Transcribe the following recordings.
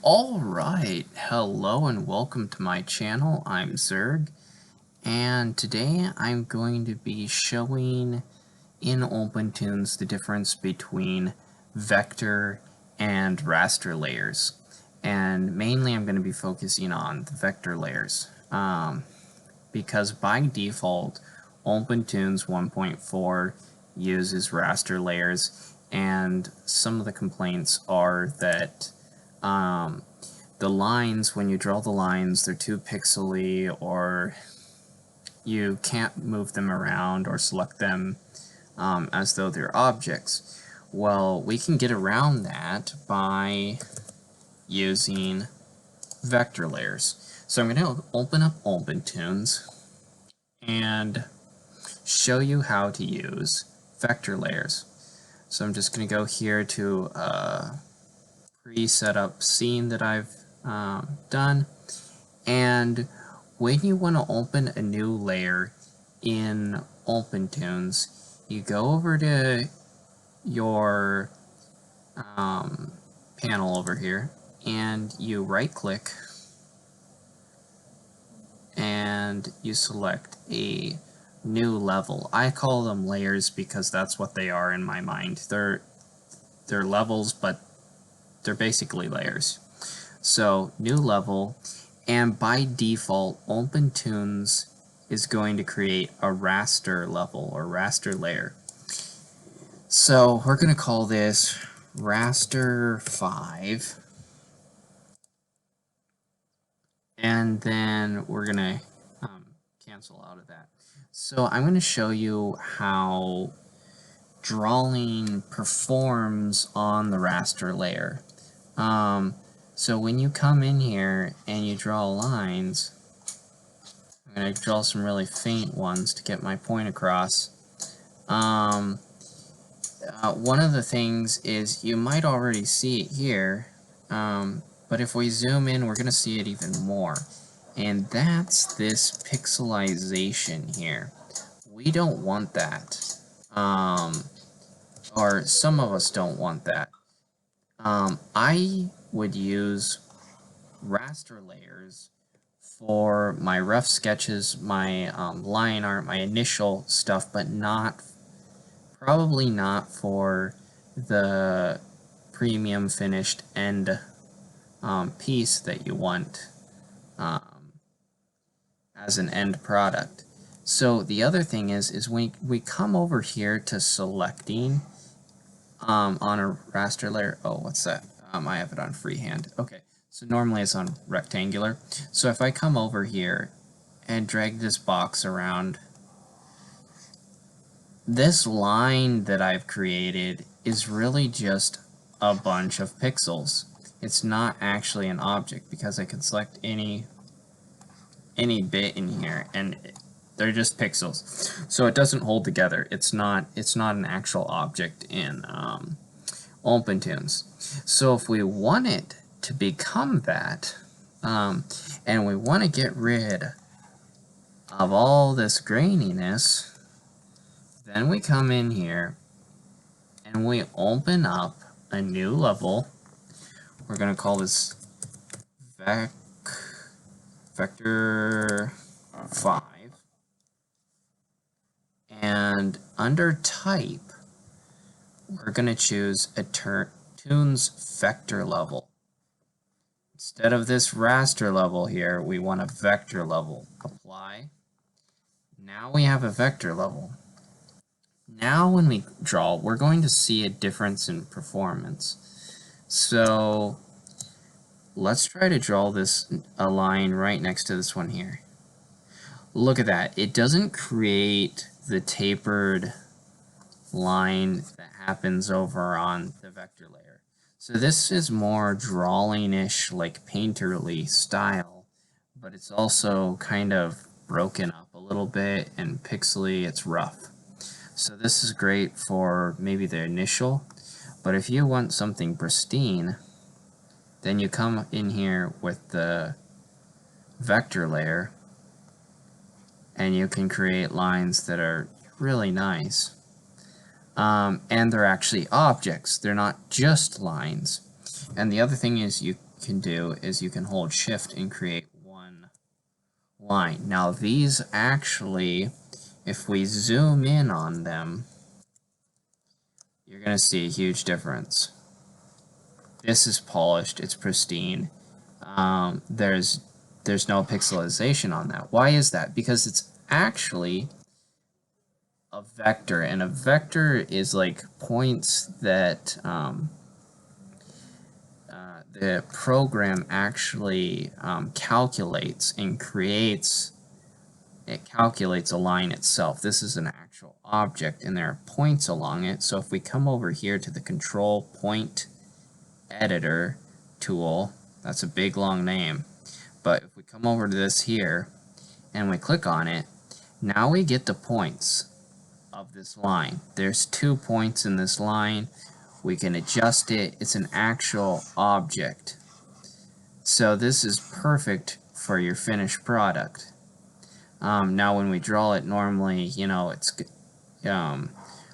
Alright, hello and welcome to my channel. I'm Zerg, and today I'm going to be showing in OpenToonz the difference between vector and raster layers. And mainly I'm going to be focusing on the vector layers, because by default OpenToonz 1.4 uses raster layers, and some of the complaints are that the lines, when you draw the lines, they're too pixely, or you can't move them around or select them as though they're objects. Well, we can get around that by using vector layers. So I'm going to open up OpenToonz and show you how to use vector layers. So I'm just going to go here to a pre-set up scene that I've done, and when you want to open a new layer in OpenToonz, you go over to your panel over here and you right click and you select a new level. I call them layers because that's what they are in my mind. They're levels, but they're basically layers. So new level, and by default OpenToonz is going to create a raster level or raster layer. So we're going to call this raster 5, and then we're going to cancel out of that. So I'm going to show you how drawing performs on the raster layer. So when you come in here and you draw lines, I'm going to draw some really faint ones to get my point across. One of the things is you might already see it here, but if we zoom in, we're going to see it even more. And that's this pixelization here. We don't want that. Or some of us don't want that. I would use raster layers for my rough sketches, my line art, my initial stuff, but probably not for the premium finished end piece that you want as an end product. So the other thing is when we come over here to selecting on a raster layer. Oh, what's that? I have it on freehand. Okay, so normally it's on rectangular. So if I come over here and drag this box around, this line that I've created is really just a bunch of pixels. It's not actually an object because I can select any bit in here and they're just pixels. So it doesn't hold together. It's not an actual object in OpenToonz. So if we want it to become that, and we want to get rid of all this graininess, then we come in here and we open up a new level. We're going to call this vector 5. And under type, we're going to choose a Toonz vector level. Instead of this raster level here, we want a vector level. Apply. Now we have a vector level. Now when we draw, we're going to see a difference in performance. So let's try to draw a line right next to this one here. Look at that. It doesn't create the tapered line that happens over on the vector layer. So this is more drawing-ish, like painterly style, but it's also kind of broken up a little bit and pixely. It's rough. So this is great for maybe the initial, but if you want something pristine, then you come in here with the vector layer and you can create lines that are really nice. And they're actually objects. They're not just lines. And the other thing is you can do is you can hold shift and create one line. Now these actually, if we zoom in on them, you're going to see a huge difference. This is polished, it's pristine. There's no pixelization on that. Why is that? Because it's actually a vector, and a vector is like points that the program actually calculates and creates. It calculates a line itself. This is an actual object, and there are points along it. So if we come over here to the control point editor tool, that's a big long name, but if we come over to this here and we click on it, now we get the points of this line. There's 2 points in this line. We can adjust it. It's an actual object. So this is perfect for your finished product. Now when we draw it normally, you know, it's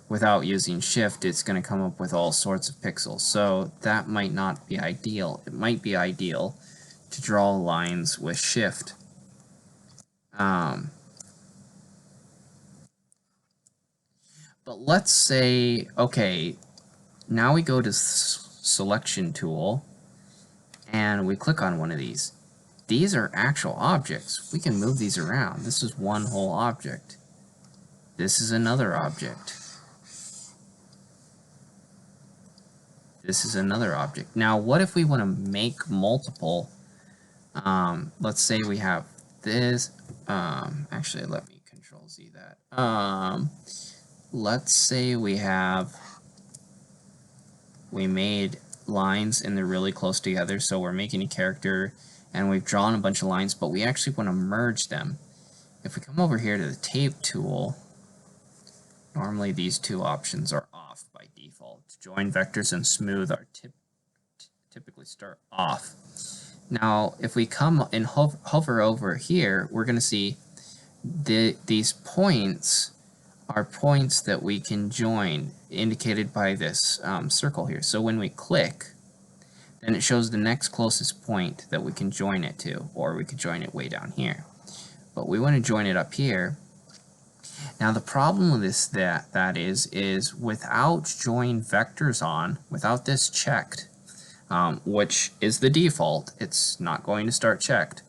without using shift, it's going to come up with all sorts of pixels. So that might not be ideal. It might be ideal to draw lines with shift. But let's say, okay, now we go to selection tool and we click on one of these. These are actual objects. We can move these around. This is one whole object. This is another object. This is another object. Now, what if we want to make multiple? Let's say we have this. Actually, let me Control Z that. Let's say we made lines and they're really close together, so we're making a character and we've drawn a bunch of lines, but we actually want to merge them. If we come over here to the tape tool, normally these two options are off by default. Join vectors and smooth are typically start off. Now, if we come and hover over here, we're going to see these points are points that we can join, indicated by this circle here. So when we click, then it shows the next closest point that we can join it to, or we could join it way down here. But we want to join it up here. Now the problem with this that is without join vectors on, without this checked, which is the default, it's not going to start checked.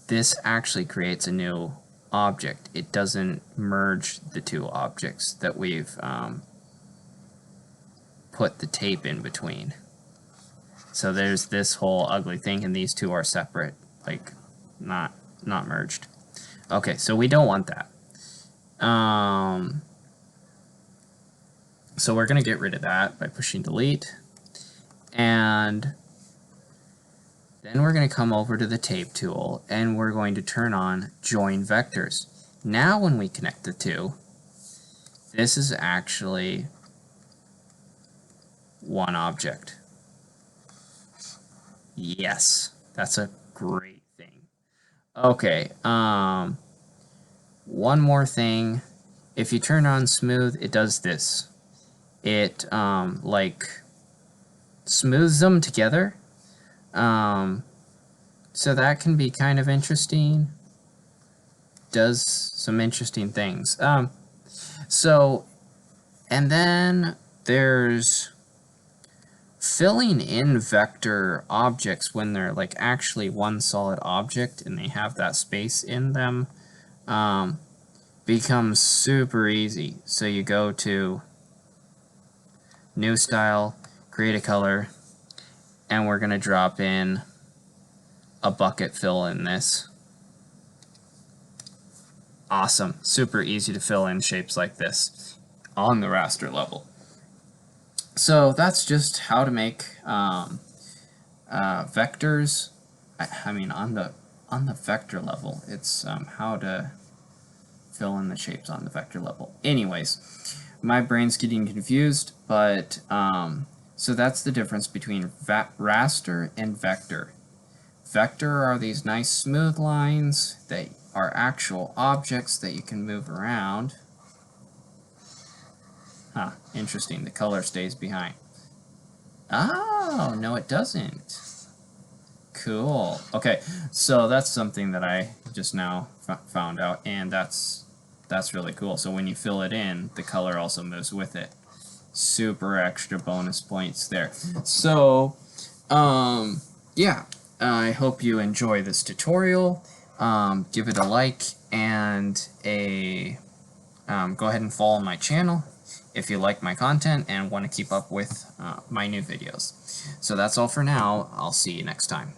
This actually creates a new object. It doesn't merge the two objects that we've put the tape in between. So there's this whole ugly thing, and these two are separate, like not merged. Okay, so we don't want that. So we're going to get rid of that by pushing delete, and then we're going to come over to the tape tool and we're going to turn on join vectors. Now when we connect the two, this is actually one object. Yes, that's a great thing. Okay, one more thing. If you turn on smooth, it does this. It like smooths them together. So that can be kind of interesting. Does some interesting things. And then there's filling in vector objects when they're like actually one solid object and they have that space in them, becomes super easy. So you go to new style, create a color, and we're going to drop in a bucket fill in this. Awesome. Super easy to fill in shapes like this on the raster level. So that's just how to make vectors. I mean, on the vector level, it's how to fill in the shapes on the vector level. Anyways, my brain's getting confused, but so that's the difference between raster and vector. Vector are these nice smooth lines that are actual objects that you can move around. Huh, interesting, the color stays behind. Oh, no it doesn't. Cool. Okay, so that's something that I just now found out, and that's really cool. So when you fill it in, the color also moves with it. Super extra bonus points there. So, yeah, I hope you enjoy this tutorial. Give it a like and go ahead and follow my channel if you like my content and want to keep up with my new videos. So that's all for now. I'll see you next time.